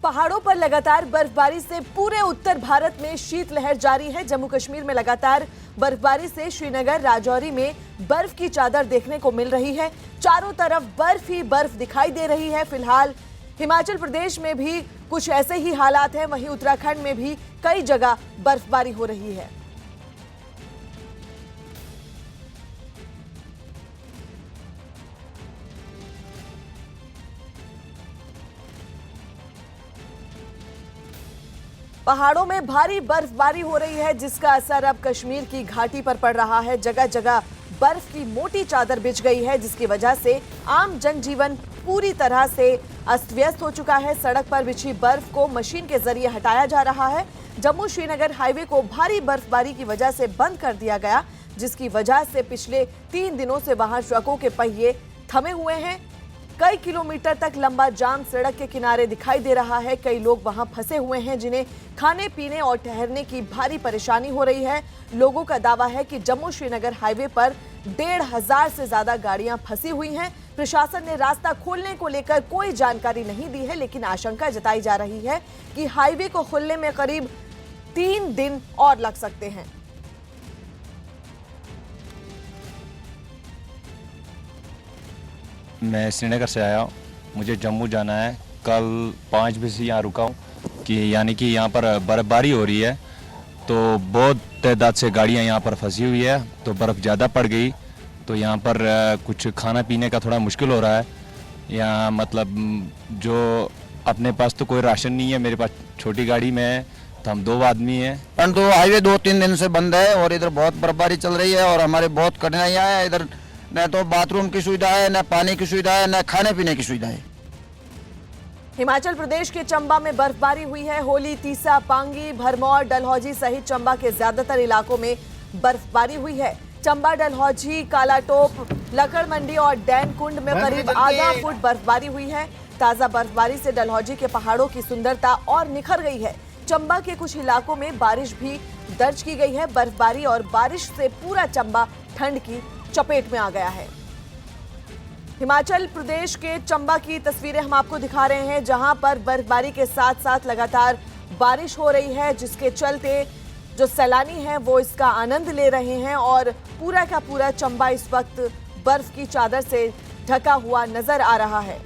पहाड़ों पर लगातार बर्फबारी से पूरे उत्तर भारत में शीतलहर जारी है। जम्मू कश्मीर में लगातार बर्फबारी से श्रीनगर, राजौरी में बर्फ की चादर देखने को मिल रही है। चारों तरफ बर्फ ही बर्फ दिखाई दे रही है। फिलहाल हिमाचल प्रदेश में भी कुछ ऐसे ही हालात हैं, वहीं उत्तराखंड में भी कई जगह बर्फबारी हो रही है। पहाड़ों में भारी बर्फबारी हो रही है, जिसका असर अब कश्मीर की घाटी पर पड़ रहा है। जगह जगह बर्फ की मोटी चादर बिछ गई है, जिसकी वजह से आम जनजीवन पूरी तरह से अस्त व्यस्त हो चुका है। सड़क पर बिछी बर्फ को मशीन के जरिए हटाया जा रहा है। जम्मू श्रीनगर हाईवे को भारी बर्फबारी की वजह से बंद कर दिया गया, जिसकी वजह से पिछले 3 दिनों से वहां ट्रकों के पहिए थमे हुए हैं। कई किलोमीटर तक लंबा जाम सड़क के किनारे दिखाई दे रहा है। कई लोग वहां फंसे हुए हैं, जिन्हें खाने पीने और ठहरने की भारी परेशानी हो रही है। लोगों का दावा है कि जम्मू श्रीनगर हाईवे पर 1,500 से ज्यादा गाड़ियां फंसी हुई हैं। प्रशासन ने रास्ता खोलने को लेकर कोई जानकारी नहीं दी है, लेकिन आशंका जताई जा रही है कि हाईवे को खुलने में करीब 3 दिन और लग सकते हैं। मैं श्रीनगर से आया हूँ, मुझे जम्मू जाना है। कल 5 बजे से यहाँ रुका हूँ कि यानी कि यहाँ पर बर्फ़बारी हो रही है, तो बहुत तादाद से गाड़ियाँ यहाँ पर फंसी हुई है। तो बर्फ़ ज़्यादा पड़ गई, तो यहाँ पर कुछ खाना पीने का थोड़ा मुश्किल हो रहा है। यहाँ मतलब जो अपने पास तो कोई राशन नहीं है, मेरे पास छोटी गाड़ी में है, तो हम 2 आदमी हैं। परंतु हाईवे 2-3 दिन से बंद है और इधर बहुत बर्फबारी चल रही है और हमारे बहुत कठिनाइयाँ हैं। इधर न तो बाथरूम की सुविधा है, न पानी की सुविधा है, न खाने पीने की सुविधा है। हिमाचल प्रदेश के चंबा में बर्फबारी हुई है। होली, तीसा, पांगी, भरमौर, डलहौजी सहित चंबा के ज्यादातर इलाकों में बर्फबारी हुई है। चंबा, डलहौजी, कालाटोप, लकड़ मंडी और डैन कुंड में करीब आधा फुट बर्फबारी हुई है। ताजा बर्फबारी से डलहौजी के पहाड़ों की सुंदरता और निखर गई है। चंबा के कुछ इलाकों में बारिश भी दर्ज की गई है। बर्फबारी और बारिश से पूरा चंबा ठंड की चपेट में आ गया है। हिमाचल प्रदेश के चंबा की तस्वीरें हम आपको दिखा रहे हैं, जहां पर बर्फबारी के साथ साथ लगातार बारिश हो रही है, जिसके चलते जो सैलानी हैं वो इसका आनंद ले रहे हैं और पूरा का पूरा चंबा इस वक्त बर्फ की चादर से ढका हुआ नजर आ रहा है।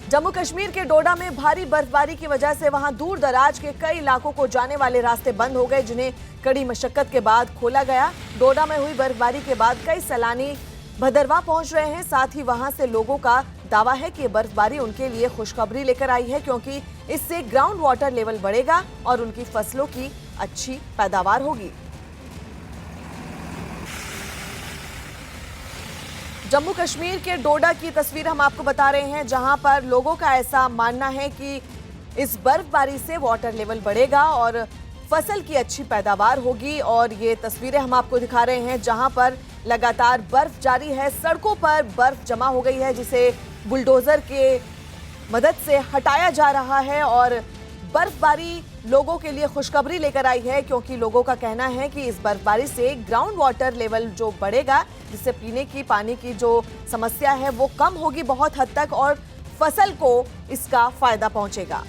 जम्मू कश्मीर के डोडा में भारी बर्फबारी की वजह से वहां दूर दराज के कई इलाकों को जाने वाले रास्ते बंद हो गए, जिन्हें कड़ी मशक्कत के बाद खोला गया। डोडा में हुई बर्फबारी के बाद कई सैलानी भदरवा पहुंच रहे हैं। साथ ही वहां से लोगों का दावा है कि बर्फबारी उनके लिए खुशखबरी लेकर आई है, क्योंकि इससे ग्राउंड वाटर लेवल बढ़ेगा और उनकी फसलों की अच्छी पैदावार होगी। जम्मू कश्मीर के डोडा की तस्वीर हम आपको बता रहे हैं, जहां पर लोगों का ऐसा मानना है कि इस बर्फबारी से वाटर लेवल बढ़ेगा और फसल की अच्छी पैदावार होगी। और ये तस्वीरें हम आपको दिखा रहे हैं, जहां पर लगातार बर्फ जारी है। सड़कों पर बर्फ जमा हो गई है, जिसे बुलडोजर के मदद से हटाया जा रहा है और बर्फबारी लोगों के लिए खुशखबरी लेकर आई है, क्योंकि लोगों का कहना है कि इस बर्फबारी से ग्राउंड वाटर लेवल जो बढ़ेगा, जिससे पीने की पानी की जो समस्या है वो कम होगी बहुत हद तक और फसल को इसका फायदा पहुंचेगा।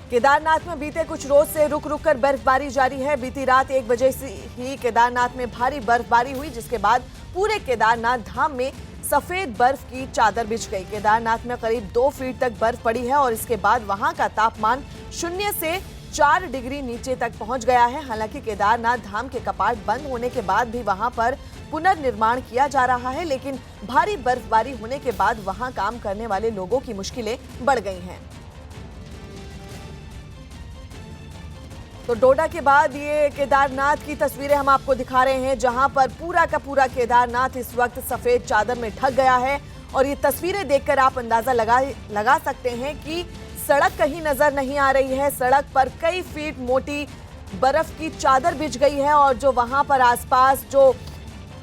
केदारनाथ में बीते कुछ रोज से रुक रुक कर बर्फबारी जारी है। बीती रात 1 बजे से ही केदारनाथ में भारी बर्फबारी हुई, जिसके बाद पूरे केदारनाथ धाम में सफेद बर्फ की चादर बिछ गई। केदारनाथ में करीब 2 फीट तक बर्फ पड़ी है और इसके बाद वहां का तापमान 0 से 4 डिग्री नीचे तक पहुंच गया है। हालांकि केदारनाथ धाम के कपाट बंद होने के बाद भी वहां पर पुनर्निर्माण किया जा रहा है, लेकिन भारी बर्फबारी होने के बाद वहां काम करने वाले लोगों की मुश्किलें बढ़ गई हैं। तो डोडा के बाद ये केदारनाथ की तस्वीरें हम आपको दिखा रहे हैं, जहां पर पूरा का पूरा केदारनाथ इस वक्त सफेद चादर में ढक गया है। और ये तस्वीरें देखकर आप अंदाजा लगा सकते हैं कि सड़क कहीं नजर नहीं आ रही है। सड़क पर कई फीट मोटी बर्फ की चादर बिछ गई है और जो वहां पर आसपास जो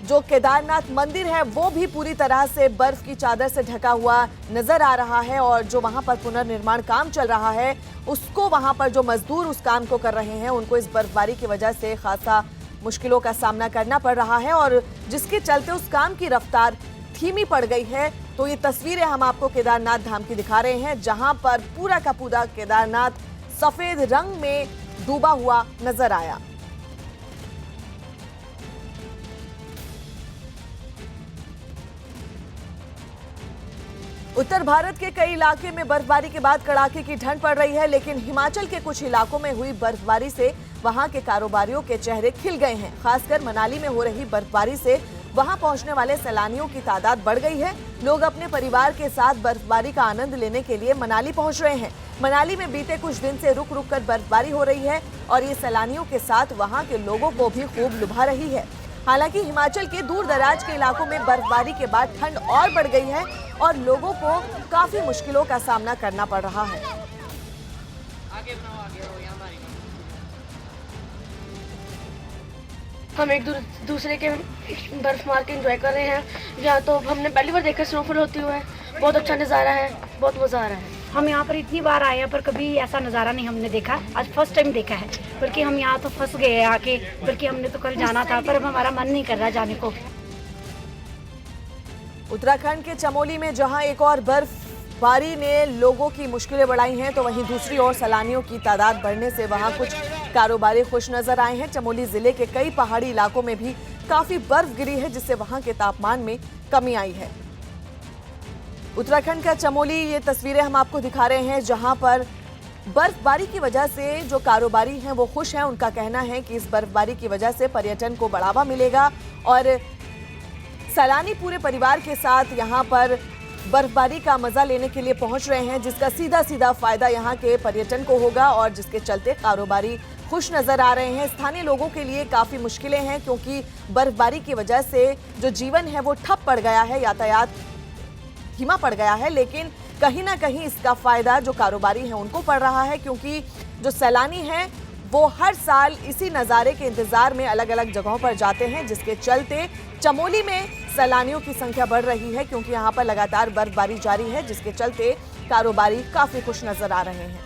जो केदारनाथ मंदिर है वो भी पूरी तरह से बर्फ की चादर से ढका हुआ नजर आ रहा है और जो वहां पर पुनर्निर्माण काम चल रहा है उसको वहां पर जो मजदूर उस काम को कर रहे हैं उनको इस बर्फबारी की वजह से खासा मुश्किलों का सामना करना पड़ रहा है और जिसके चलते उस काम की रफ्तार धीमी पड़ गई है। तो ये तस्वीरें हम आपको केदारनाथ धाम की दिखा रहे हैं जहां पर पूरा का पूरा केदारनाथ सफेद रंग में डूबा हुआ नजर आया। उत्तर भारत के कई इलाके में बर्फबारी के बाद कड़ाके की ठंड पड़ रही है, लेकिन हिमाचल के कुछ इलाकों में हुई बर्फबारी से वहां के कारोबारियों के चेहरे खिल गए हैं। खासकर मनाली में हो रही बर्फबारी से वहां पहुंचने वाले सैलानियों की तादाद बढ़ गई है। लोग अपने परिवार के साथ बर्फबारी का आनंद लेने के लिए मनाली पहुंच रहे हैं। मनाली में बीते कुछ दिन से रुक रुक कर बर्फबारी हो रही है और ये सैलानियों के साथ वहां के लोगों को भी खूब लुभा रही है। हालांकि हिमाचल के दूर दराज के इलाकों में बर्फबारी के बाद ठंड और बढ़ गई है और लोगों को काफी मुश्किलों का सामना करना पड़ रहा है। हम एक दूसरे के बर्फ मार के एंजॉय कर रहे हैं। यहाँ तो हमने पहली बार देखा स्नोफॉल होती हुई है। बहुत अच्छा नज़ारा है, बहुत मज़ा आ रहा है। हम यहाँ पर इतनी बार आए हैं पर कभी ऐसा नज़ारा नहीं हमने देखा, आज फर्स्ट टाइम देखा है। बल्कि हम यहाँ तो फंस गए हैं आके, बल्कि हमने तो कल जाना था पर अब हमारा मन नहीं कर रहा जाने को। उत्तराखंड के चमोली में जहां एक और बर्फबारी ने लोगों की मुश्किलें बढ़ाई हैं तो वहीं दूसरी ओर सैलानियों की तादाद बढ़ने से वहां कुछ कारोबारी खुश नजर आए हैं। चमोली जिले के कई पहाड़ी इलाकों में भी काफी बर्फ गिरी है जिससे वहां के तापमान में कमी आई है। उत्तराखंड का चमोली, ये तस्वीरें हम आपको दिखा रहे हैं जहां पर बर्फबारी की वजह से जो कारोबारी हैं वो खुश हैं। उनका कहना है कि इस बर्फबारी की वजह से पर्यटन को बढ़ावा मिलेगा और सैलानी पूरे परिवार के साथ यहां पर बर्फबारी का मजा लेने के लिए पहुंच रहे हैं, जिसका सीधा सीधा फायदा यहां के पर्यटन को होगा और जिसके चलते कारोबारी खुश नजर आ रहे हैं। स्थानीय लोगों के लिए काफी मुश्किलें हैं क्योंकि बर्फबारी की वजह से जो जीवन है वो ठप पड़ गया है, यातायात धीमा पड़ गया है, लेकिन कहीं ना कहीं इसका फायदा जो कारोबारी हैं उनको पड़ रहा है क्योंकि जो सैलानी हैं वो हर साल इसी नज़ारे के इंतजार में अलग अलग जगहों पर जाते हैं, जिसके चलते चमोली में सैलानियों की संख्या बढ़ रही है क्योंकि यहाँ पर लगातार बर्फबारी जारी है, जिसके चलते कारोबारी काफी खुश नजर आ रहे हैं।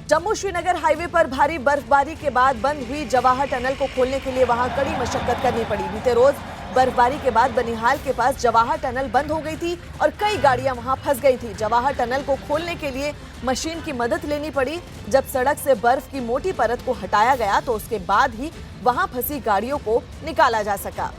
जम्मू श्रीनगर हाईवे पर भारी बर्फबारी के बाद बंद हुई जवाहर टनल को खोलने के लिए वहां कड़ी मशक्कत करनी पड़ी। बीते रोज बर्फबारी के बाद बनिहाल के पास जवाहर टनल बंद हो गई थी और कई गाड़ियां वहां फंस गई थी। जवाहर टनल को खोलने के लिए मशीन की मदद लेनी पड़ी। जब सड़क से बर्फ की मोटी परत को हटाया गया तो उसके बाद ही वहां फंसी गाड़ियों को निकाला जा सका।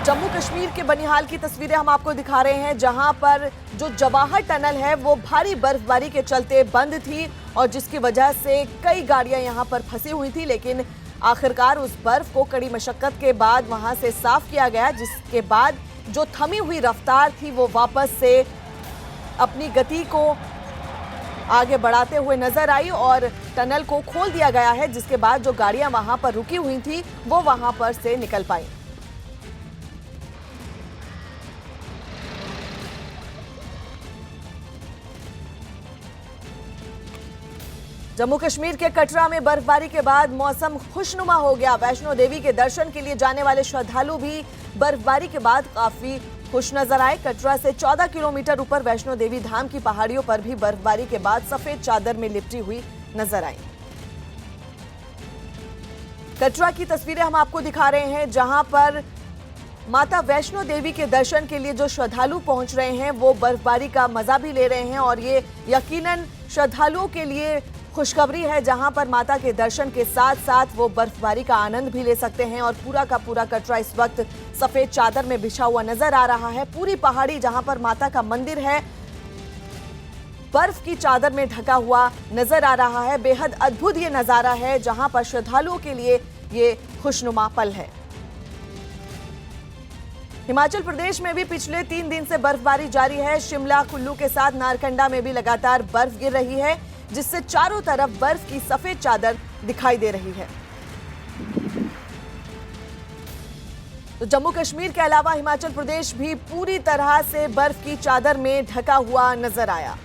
जम्मू कश्मीर के बनिहाल की तस्वीरें हम आपको दिखा रहे हैं जहां पर जो जवाहर टनल है वो भारी बर्फबारी के चलते बंद थी और जिसकी वजह से कई गाड़ियां यहां पर फंसी हुई थी, लेकिन आखिरकार उस बर्फ को कड़ी मशक्कत के बाद वहां से साफ किया गया, जिसके बाद जो थमी हुई रफ्तार थी वो वापस से अपनी गति को आगे बढ़ाते हुए नजर आई और टनल को खोल दिया गया है, जिसके बाद जो गाड़ियां वहां पर रुकी हुई थी वो वहां पर से निकल पाई। जम्मू कश्मीर के कटरा में बर्फबारी के बाद मौसम खुशनुमा हो गया। वैष्णो देवी के दर्शन के लिए जाने वाले श्रद्धालु भी बर्फबारी के बाद काफी खुश नजर आए। कटरा से 14 किलोमीटर ऊपर वैष्णो देवी धाम की पहाड़ियों पर भी बर्फबारी के बाद सफेद चादर में लिपटी हुई नजर आई। कटरा की तस्वीरें हम आपको दिखा रहे हैं जहां पर माता वैष्णो देवी के दर्शन के लिए जो श्रद्धालु पहुंच रहे हैं वो बर्फबारी का मजा भी ले रहे हैं और ये यकीनन श्रद्धालुओं के लिए खुशखबरी है, जहां पर माता के दर्शन के साथ साथ वो बर्फबारी का आनंद भी ले सकते हैं। और पूरा का पूरा कटरा इस वक्त सफेद चादर में बिछा हुआ नजर आ रहा है। पूरी पहाड़ी जहां पर माता का मंदिर है बर्फ की चादर में ढका हुआ नजर आ रहा है। बेहद अद्भुत ये नजारा है जहां पर श्रद्धालुओं के लिए ये खुशनुमा पल है। हिमाचल प्रदेश में भी पिछले 3 दिन से बर्फबारी जारी है। शिमला, कुल्लू के साथ नारकंडा में भी लगातार बर्फ गिर रही है, जिससे चारों तरफ बर्फ की सफेद चादर दिखाई दे रही है। तो जम्मू कश्मीर के अलावा हिमाचल प्रदेश भी पूरी तरह से बर्फ की चादर में ढका हुआ नजर आया।